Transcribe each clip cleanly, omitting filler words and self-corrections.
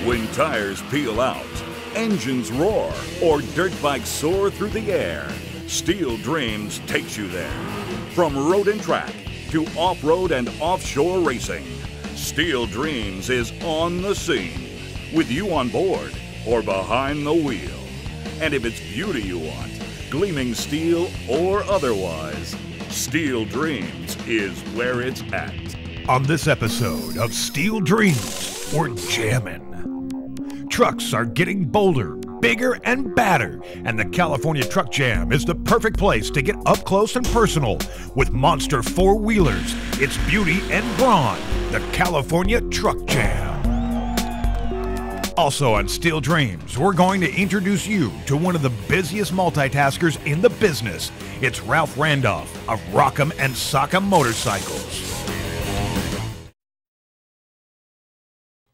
When tires peel out, engines roar, or dirt bikes soar through the air, Steel Dreams takes you there. From road and track to off-road and offshore racing, Steel Dreams is on the scene, with you on board or behind the wheel. And if it's beauty you want, gleaming steel or otherwise, Steel Dreams is where it's at. On this episode of Steel Dreams, we're jamming. Trucks are getting bolder, bigger, and badder, and the California Truck Jam is the perfect place to get up close and personal with monster four-wheelers, its beauty and brawn, the California Truck Jam. Also on Steel Dreams, we're going to introduce you to one of the busiest multitaskers in the business. It's Ralph Randolph of Rock'em and Sock'em Motorcycles.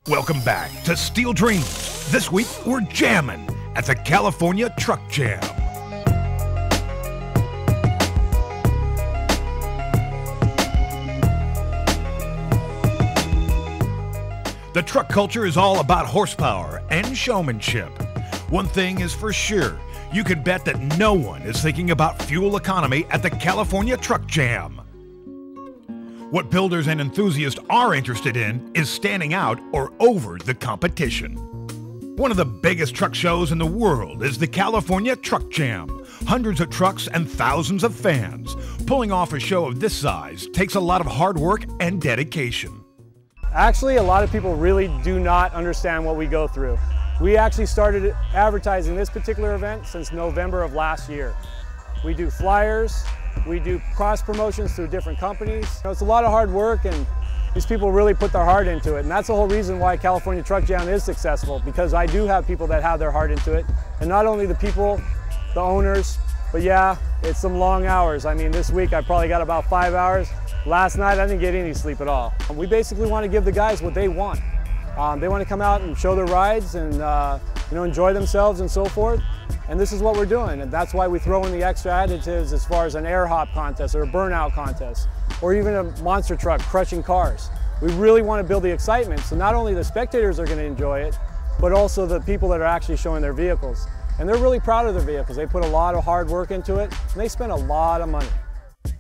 Welcome back to Steel Dreams. This week, we're jamming at the California Truck Jam. The truck culture is all about horsepower and showmanship. One thing is for sure, you can bet that no one is thinking about fuel economy at the California Truck Jam. What builders and enthusiasts are interested in is standing out or over the competition. One of the biggest truck shows in the world is the California Truck Jam. Hundreds of trucks and thousands of fans. Pulling off a show of this size takes a lot of hard work and dedication. Actually, a lot of people really do not understand what we go through. We actually started advertising this particular event since November of last year. We do flyers, we do cross promotions through different companies. It's a lot of hard work, and these people really put their heart into it. And that's the whole reason why California Truck Jam is successful, because I do have people that have their heart into it. And not only the people, the owners, but yeah, it's some long hours. I mean, this week I probably got about 5 hours. Last night I didn't get any sleep at all. We basically want to give the guys what they want. They want to come out and show their rides and enjoy themselves and so forth. And this is what we're doing, and that's why we throw in the extra additives as far as an air hop contest or a burnout contest, or even a monster truck crushing cars. We really want to build the excitement, so not only the spectators are going to enjoy it, but also the people that are actually showing their vehicles. And they're really proud of their vehicles. They put a lot of hard work into it, and they spend a lot of money.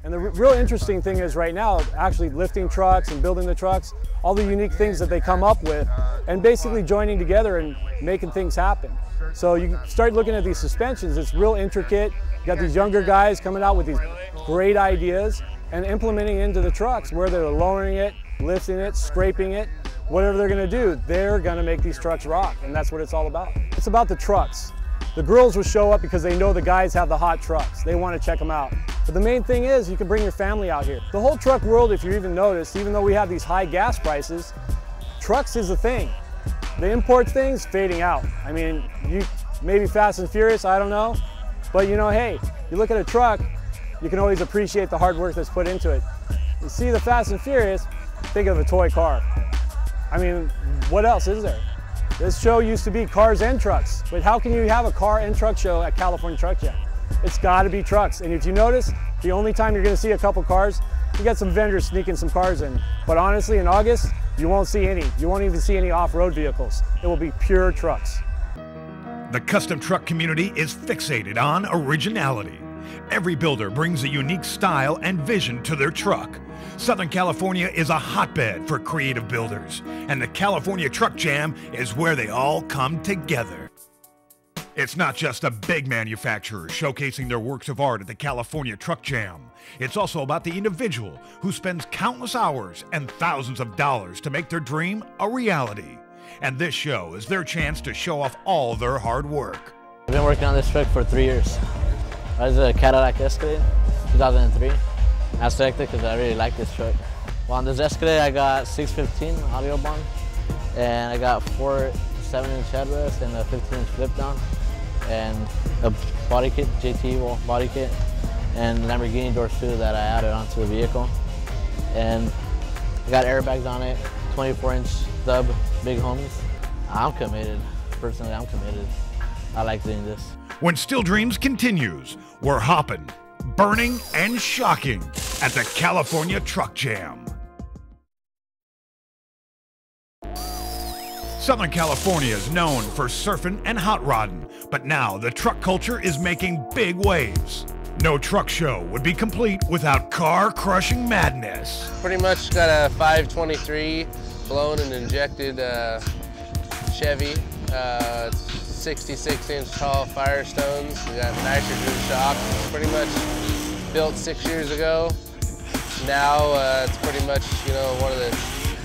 And the real interesting thing is right now, actually lifting trucks and building the trucks, all the unique things that they come up with, and basically joining together and making things happen. So you start looking at these suspensions, it's real intricate. You got these younger guys coming out with these great ideas and implementing it into the trucks, where they're lowering it, lifting it, scraping it, whatever they're gonna do, they're gonna make these trucks rock, and that's what it's all about. It's about the trucks. The girls will show up because they know the guys have the hot trucks. They want to check them out. But the main thing is you can bring your family out here. The whole truck world, if you even notice, even though we have these high gas prices, trucks is a thing. The import thing's fading out. I mean, you maybe Fast and Furious, I don't know. But hey, you look at a truck, you can always appreciate the hard work that's put into it. You see the Fast and Furious, think of a toy car. I mean, what else is there? This show used to be cars and trucks, but how can you have a car and truck show at California Truck Jam? It's got to be trucks. And if you notice, the only time you're going to see a couple cars, you got some vendors sneaking some cars in. But honestly, in August, you won't see any. You won't even see any off-road vehicles. It will be pure trucks. The custom truck community is fixated on originality. Every builder brings a unique style and vision to their truck. Southern California is a hotbed for creative builders, and the California Truck Jam is where they all come together. It's not just a big manufacturer showcasing their works of art at the California Truck Jam. It's also about the individual who spends countless hours and thousands of dollars to make their dream a reality. And this show is their chance to show off all their hard work. I've been working on this truck for 3 years. I was a Cadillac Escalade, 2003. I selected because I really like this truck. Well, on this Escalade, I got 615 audio bond, and I got 4 7-inch headrests and a 15-inch flip down, and a body kit, JT body kit, and Lamborghini doors too that I added onto the vehicle. And I got airbags on it, 24-inch stub, big homies. I'm committed. Personally, I'm committed. I like doing this. When Steel Dreams continues, we're hopping, burning, and shocking at the California Truck Jam. Southern California is known for surfing and hot rodding, but now the truck culture is making big waves. No truck show would be complete without car-crushing madness. Pretty much got a 523 blown and injected Chevy. It's 66-inch tall Firestones. We got nitrogen shock. Pretty much built 6 years ago. Now it's pretty much, you know, one of the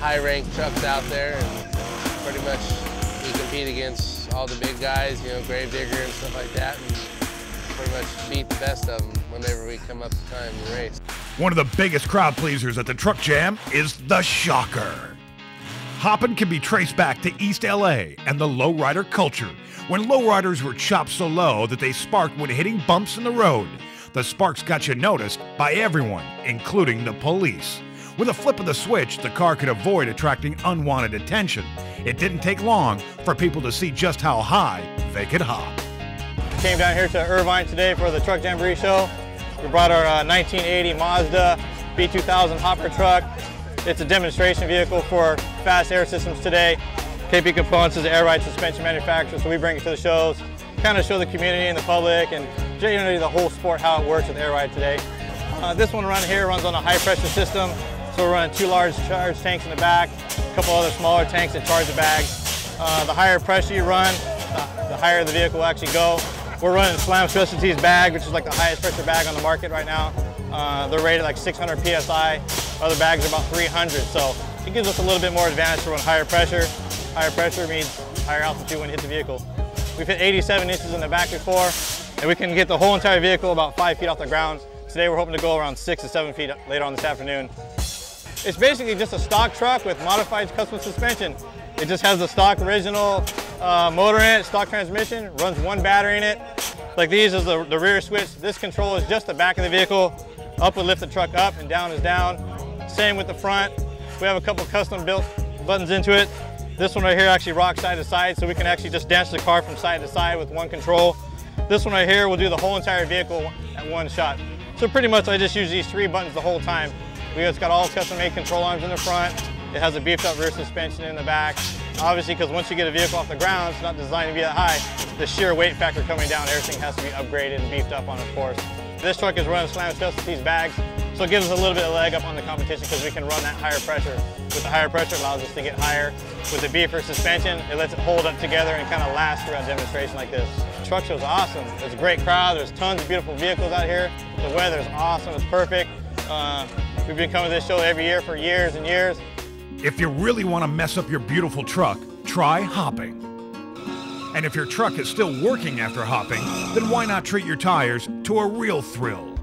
high-ranked trucks out there, and pretty much we compete against all the big guys, you know, Gravedigger and stuff like that, and pretty much beat the best of them whenever we come up to time to race. One of the biggest crowd pleasers at the Truck Jam is the Shocker. Hopping can be traced back to East LA and the lowrider culture, when lowriders were chopped so low that they sparked when hitting bumps in the road. The sparks got you noticed by everyone, including the police. With a flip of the switch, the car could avoid attracting unwanted attention. It didn't take long for people to see just how high they could hop. Came down here to Irvine today for the Truck Jamboree show. We brought our 1980 Mazda B2000 hopper truck. It's a demonstration vehicle for fast air systems today. KP Components is an air ride suspension manufacturer, so we bring it to the shows, kind of show the community and the public and generally the whole sport how it works with air ride today. This one around here runs on a high pressure system. So we're running 2 large charge tanks in the back, a couple other smaller tanks that charge the bags. The higher pressure you run, the higher the vehicle will actually go. We're running Slam Specialties bag, which is like the highest pressure bag on the market right now. They're rated like 600 PSI. Other bags are about 300, so it gives us a little bit more advantage to run higher pressure. Higher pressure means higher altitude when you hit the vehicle. We've hit 87 inches in the back before, and we can get the whole entire vehicle about 5 feet off the ground. Today we're hoping to go around 6 to 7 feet later on this afternoon. It's basically just a stock truck with modified custom suspension. It just has the stock original motor in it, stock transmission, runs 1 battery in it. Like these is the rear switch. This control is just the back of the vehicle. Up would lift the truck up and down is down. Same with the front. We have a couple custom built buttons into it. This one right here actually rocks side to side, so we can actually just dance the car from side to side with 1 control. This one right here will do the whole entire vehicle at 1 shot. So pretty much I just use these 3 buttons the whole time. It's got all custom-made control arms in the front. It has a beefed-up rear suspension in the back. Obviously, because once you get a vehicle off the ground, it's not designed to be that high. The sheer weight factor coming down, everything has to be upgraded and beefed up on, of course. This truck is running Slam Specialties bags, so it gives us a little bit of leg up on the competition because we can run that higher pressure. With the higher pressure, it allows us to get higher. With the beefer suspension, it lets it hold up together and kind of last throughout a demonstration like this. The truck show's awesome. There's a great crowd. There's tons of beautiful vehicles out here. The weather's awesome. It's perfect. We've been coming to this show every year for years and years. If you really want to mess up your beautiful truck, try hopping. And if your truck is still working after hopping, then why not treat your tires to a real thrill?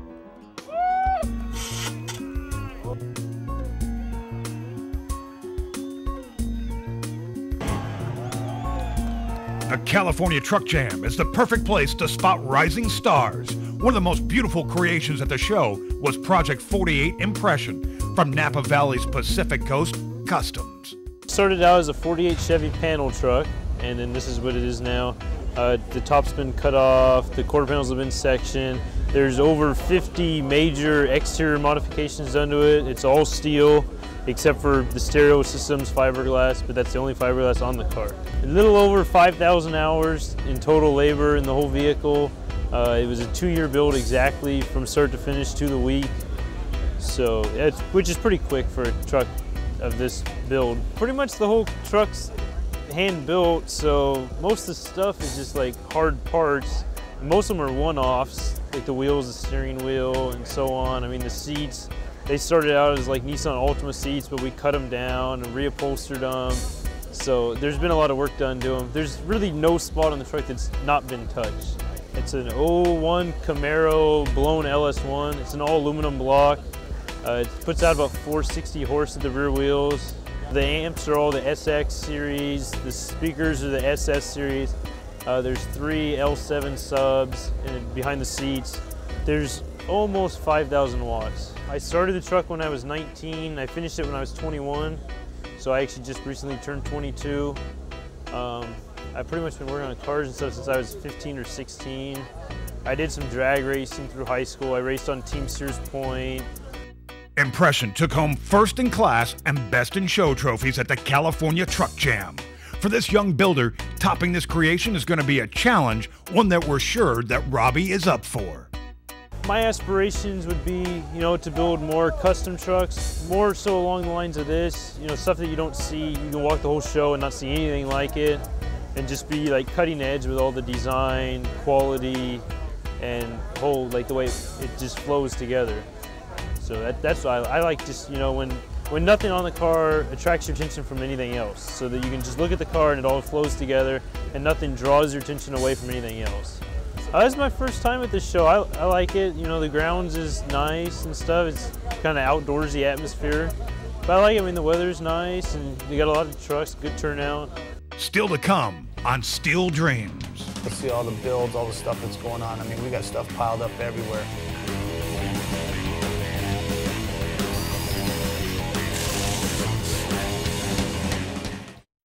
The California Truck Jam is the perfect place to spot rising stars. One of the most beautiful creations at the show was Project 48 Impression from Napa Valley's Pacific Coast Customs. Started out as a 48 Chevy panel truck, and then this is what it is now. The top's been cut off, the quarter panels have been sectioned. There's over 50 major exterior modifications done to it. It's all steel, except for the stereo system's fiberglass, but that's the only fiberglass on the car. A little over 5,000 hours in total labor in the whole vehicle. It was a 2-year build exactly from start to finish to the week. So, which is pretty quick for a truck of this build. Pretty much the whole truck's hand built, so most of the stuff is just like hard parts. Most of them are one-offs, like the wheels, the steering wheel, and so on. I mean, the seats, they started out as like Nissan Altima seats, but we cut them down and reupholstered them. So there's been a lot of work done to them. There's really no spot on the truck that's not been touched. It's an 01 Camaro blown LS1. It's an all aluminum block. It puts out about 460 horse at the rear wheels. The amps are all the SX series. The speakers are the SS series. There's 3 L7 subs behind the seats. There's almost 5,000 watts. I started the truck when I was 19. I finished it when I was 21. So I actually just recently turned 22. I've pretty much been working on cars and stuff since I was 15 or 16. I did some drag racing through high school. I raced on Team Sears Point. Impression took home first in class and best in show trophies at the California Truck Jam. For this young builder, topping this creation is going to be a challenge, one that we're sure that Robbie is up for. My aspirations would be, to build more custom trucks, more so along the lines of this, stuff that you don't see. You can walk the whole show and not see anything like it, and just be like cutting edge with all the design, quality, and whole, like the way it just flows together. So that's what I like, just, when nothing on the car attracts your attention from anything else, so that you can just look at the car and it all flows together and nothing draws your attention away from anything else. This is my first time at this show. I like it. The grounds is nice and stuff. It's kind of outdoorsy atmosphere. But I like it. I mean, the weather's nice and they got a lot of trucks, good turnout. Still to come on Steel Dreams. Let's see all the builds, all the stuff that's going on. I mean, we got stuff piled up everywhere.